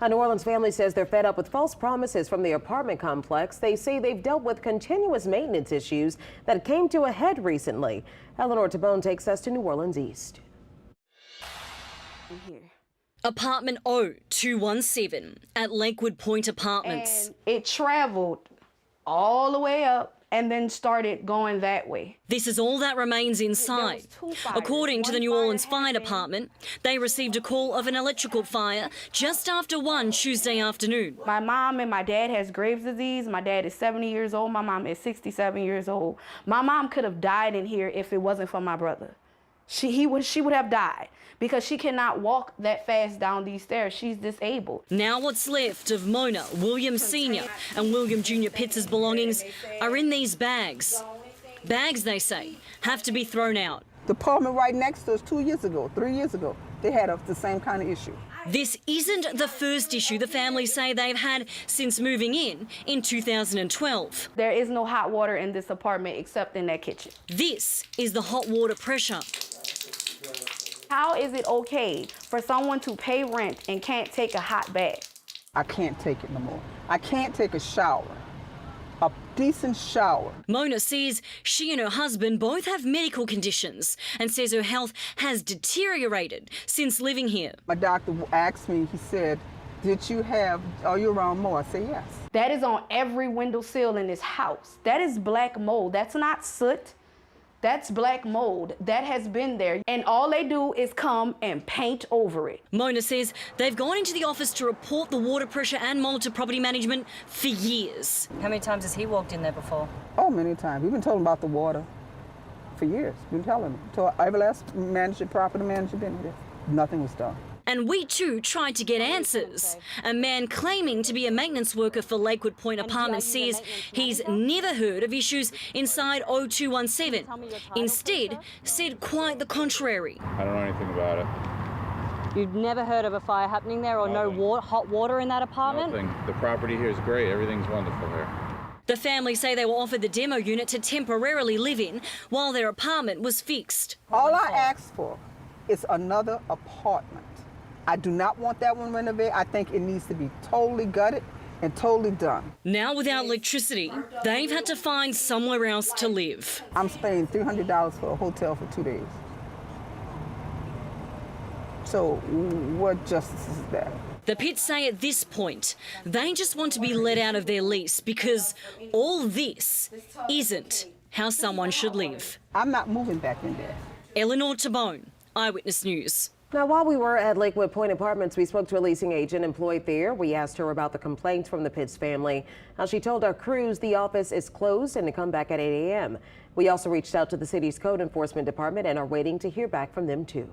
A New Orleans family says they're fed up with false promises from the apartment complex. They say they've dealt with continuous maintenance issues that came to a head recently. Eleanor Tabone takes us to New Orleans East. Apartment 0217 at Lakewood Pointe Apartments. And it traveled all the way up and then started going that way. This is all that remains inside. According to the New Orleans Fire Department, they received a call of an electrical fire just after 1 Tuesday afternoon. My mom and my dad has Graves' disease. My dad is 70 years old. My mom is 67 years old. My mom could have died in here if it wasn't for my brother. She would have died because she cannot walk that fast down these stairs. She's disabled. Now what's left of Mona, William Sr. and William Jr. Pitts' belongings are in these bags. Bags, they say, have to be thrown out. The apartment right next to us 2 years ago, 3 years ago, they had the same kind of issue. This isn't the first issue the family say they've had since moving in 2012. There is no hot water in this apartment except in that kitchen. This is the hot water pressure. How is it okay for someone to pay rent and can't take a hot bath? I can't take it no more. I can't take a shower, a decent shower. Mona says she and her husband both have medical conditions and says her health has deteriorated since living here. My doctor asked me, he said, are you around more? I said, yes. That is on every windowsill in this house. That is black mold. That's not soot. That's black mold that has been there, and all they do is come and paint over it. Mona says they've gone into the office to report the water pressure and mold to property management for years. How many times has he walked in there before? Oh, many times. We've been telling about the water for years. We've been telling them. Until every last property manager been here. Nothing was done. And we too tried to get answers. A man claiming to be a maintenance worker for Lakewood Pointe Apartments says he's never heard of issues inside 0217. Instead, said quite the contrary. I don't know anything about it. You've never heard of a fire happening there or no hot water in that apartment? Nothing. The property here is great. Everything's wonderful here. The family say they were offered the demo unit to temporarily live in while their apartment was fixed. All I asked for is another apartment. I do not want that one renovated. I think it needs to be totally gutted and totally done. Now without electricity, they've had to find somewhere else to live. I'm spending $300 for a hotel for 2 days. So what justice is that? The Pitts say at this point, they just want to be let out of their lease because all this isn't how someone should live. I'm not moving back in there. Eleanor Tabone, Eyewitness News. Now, while we were at Lakewood Pointe Apartments, we spoke to a leasing agent employed there. We asked her about the complaints from the Pitts family. Now, she told our crews the office is closed and to come back at 8 a.m. We also reached out to the city's code enforcement department and are waiting to hear back from them, too.